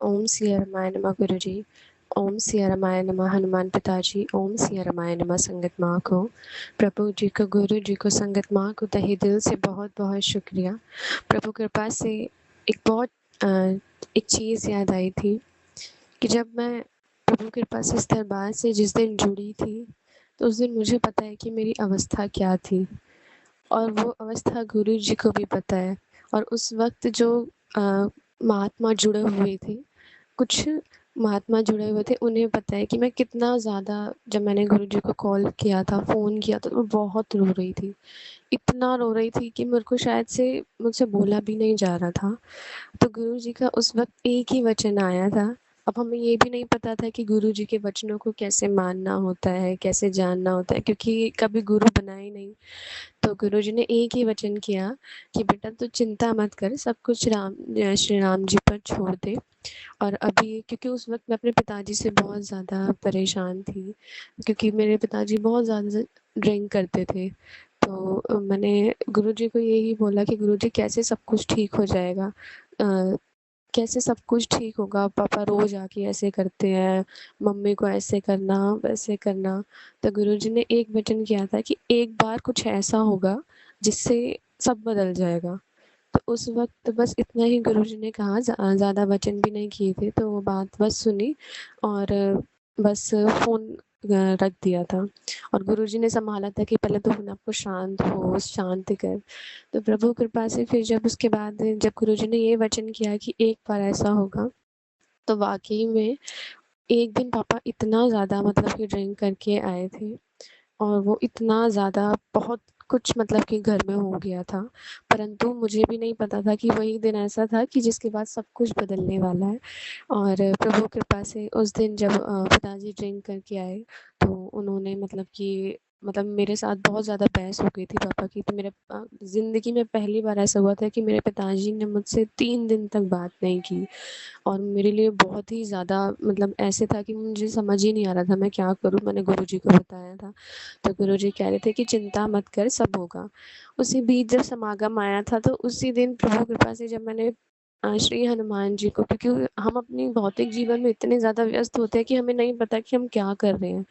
ओम सिया रमाय नमः गुरुजी। ओम सिया रमाय नमः हनुमान पिताजी। ओम सिया रमाय नमः संगत माँ को। प्रभु जी को, गुरु जी को, संगत माँ को तहे दिल से बहुत बहुत शुक्रिया। प्रभु कृपा से अ, एक चीज़ याद आई थी कि जब मैं प्रभु कृपा से इस दरबार से जिस दिन जुड़ी थी, तो उस दिन मुझे पता है कि मेरी अवस्था क्या थी, और वो अवस्था गुरु जी को भी पता है। और उस वक़्त जो अ, महात्मा जुड़े हुए थे, कुछ महात्मा जुड़े हुए थे, उन्हें पता है कि मैं कितना ज़्यादा, जब मैंने गुरु जी को कॉल किया था, फ़ोन किया था, तो मैं बहुत रो रही थी। इतना रो रही थी कि मेरे को शायद से मुझसे बोला भी नहीं जा रहा था। तो गुरु जी का उस वक़्त एक ही वचन आया था। अब हमें ये भी नहीं पता था कि गुरु जी के वचनों को कैसे मानना होता है, कैसे जानना होता है, क्योंकि कभी गुरु बना ही नहीं। तो गुरुजी ने एक ही वचन किया कि बेटा तू चिंता मत कर, सब कुछ श्री राम जी पर छोड़ दे। और अभी, क्योंकि उस वक़्त मैं अपने पिताजी से बहुत ज़्यादा परेशान थी, क्योंकि मेरे पिताजी बहुत ज़्यादा ड्रिंक करते थे। तो मैंने गुरुजी को यही बोला कि गुरुजी कैसे सब कुछ ठीक हो जाएगा? अ, कैसे सब कुछ ठीक होगा? पापा रोज़ आके ऐसे करते हैं, मम्मी को ऐसे करना, वैसे करना। तो गुरुजी ने एक वचन किया था कि एक बार कुछ ऐसा होगा जिससे सब बदल जाएगा। तो उस वक़्त बस इतना ही गुरुजी ने कहा, ज़्यादा वचन भी नहीं किए थे, तो वो बात बस सुनी और बस फ़ोन रख दिया था। और गुरुजी ने सँभाला था कि पहले तो अपने आप को शांत हो, शांत कर। तो प्रभु कृपा से फिर जब उसके बाद जब गुरुजी ने ये वचन किया कि एक बार ऐसा होगा, तो वाक़ई में एक दिन पापा इतना ज़्यादा, मतलब कि ड्रिंक करके आए थे, और वो इतना ज़्यादा बहुत कुछ, मतलब कि घर में हो गया था। परंतु मुझे भी नहीं पता था कि वही दिन ऐसा था कि जिसके बाद सब कुछ बदलने वाला है। और प्रभु कृपा से उस दिन जब पिताजी ड्रिंक करके आए, तो उन्होंने, मतलब मेरे साथ बहुत ज़्यादा बहस हो गई थी पापा की। तो मेरे ज़िंदगी में पहली बार ऐसा हुआ था कि मेरे पिताजी ने मुझसे 3 दिन तक बात नहीं की। और मेरे लिए बहुत ही ज़्यादा, मतलब ऐसे था कि मुझे समझ ही नहीं आ रहा था मैं क्या करूँ? मैंने गुरुजी को बताया था, तो गुरुजी कह रहे थे कि चिंता मत कर, सब होगा। उसी बीच जब समागम आया था, तो उसी दिन प्रभु कृपा से जब मैंने श्री हनुमान जी को, क्योंकि हम अपनी भौतिक जीवन में इतने ज़्यादा व्यस्त होते हैं कि हमें नहीं पता कि हम क्या कर रहे हैं।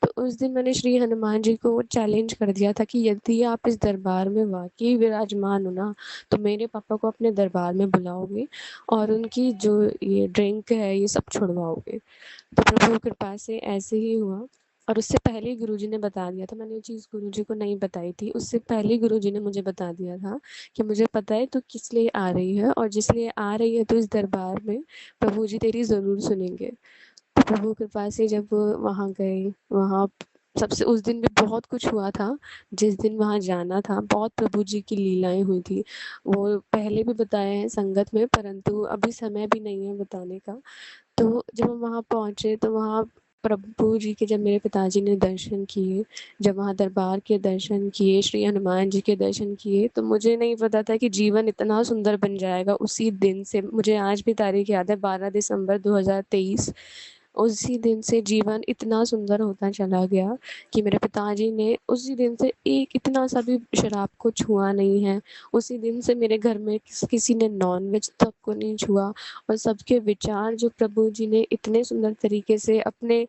तो उस दिन मैंने श्री हनुमान जी को चैलेंज कर दिया था कि यदि आप इस दरबार में वाक़ई विराजमान हो ना, तो मेरे पापा को अपने दरबार में बुलाओगे और उनकी जो ये ड्रिंक है, ये सब छुड़वाओगे। तो प्रभु कृपा से ऐसे ही हुआ। और उससे पहले ही गुरुजी ने बता दिया था, मैंने ये चीज़ गुरुजी को नहीं बताई थी, उससे पहले ही गुरुजी ने मुझे बता दिया था कि मुझे पता है तू किस लिए आ रही है, और जिस लिए आ रही है तो इस दरबार में प्रभु जी तेरी ज़रूर सुनेंगे। तो प्रभु कृपा से जब वहाँ गए, वहाँ सबसे उस दिन भी बहुत कुछ हुआ था। जिस दिन वहाँ जाना था, बहुत प्रभु जी की लीलाएँ हुई थी। वो पहले भी बताए हैं संगत में, परंतु अभी समय भी नहीं है बताने का। तो जब हम वहाँ पहुँचे, तो वहाँ प्रभु जी के जब मेरे पिताजी ने दर्शन किए, जब वहाँ दरबार के दर्शन किए, श्री हनुमान जी के दर्शन किए, तो मुझे नहीं पता था कि जीवन इतना सुंदर बन जाएगा उसी दिन से। मुझे आज भी तारीख़ याद है, 12 दिसंबर 2023। उसी दिन से जीवन इतना सुंदर होता चला गया कि मेरे पिताजी ने उसी दिन से एक इतना सा भी शराब को छुआ नहीं है। उसी दिन से मेरे घर में किसी ने नॉन-वेज तक को नहीं छुआ। और सबके विचार जो प्रभु जी ने इतने सुंदर तरीके से अपने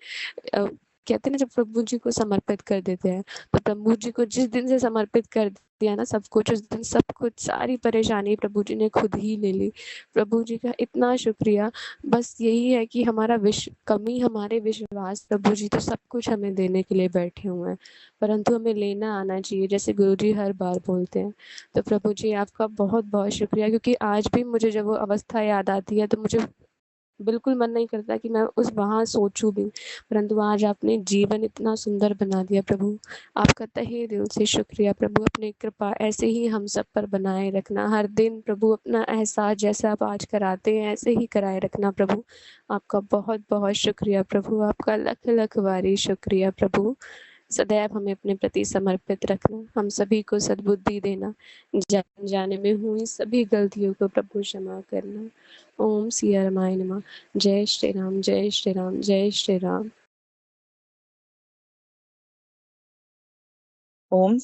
कहते हैं ना, जब प्रभु जी को समर्पित कर देते हैं, तो प्रभु जी को जिस दिन से समर्पित कर दिया ना सब कुछ, उस दिन सब कुछ, सारी परेशानी प्रभु जी ने खुद ही ले ली। प्रभु जी का इतना शुक्रिया। बस यही है कि हमारा कमी हमारे विश्वास, प्रभु जी तो सब कुछ हमें देने के लिए बैठे हुए हैं, परंतु हमें लेना आना चाहिए, जैसे गुरु जी हर बार बोलते हैं। तो प्रभु जी आपका बहुत-बहुत शुक्रिया, क्योंकि आज भी मुझे जब वो अवस्था याद आती है, तो मुझे बिल्कुल मन नहीं करता कि मैं उस वहाँ सोचूँ भी, परंतु आज आपने जीवन इतना सुंदर बना दिया प्रभु। आपका तहे दिल से शुक्रिया प्रभु। अपनी कृपा ऐसे ही हम सब पर बनाए रखना। हर दिन प्रभु अपना एहसास जैसा आप आज कराते हैं, ऐसे ही कराए रखना प्रभु। आपका बहुत-बहुत शुक्रिया प्रभु। आपका लख-लख वारी शुक्रिया प्रभु। सदैव हमें अपने प्रति समर्पित रखना, हम सभी को सद्बुद्धि देना, जाने में हुई सभी गलतियों को प्रभु क्षमा करना। ओम सिया रामाय नमः। जय श्री राम, जय श्री राम, जय श्री राम। ओम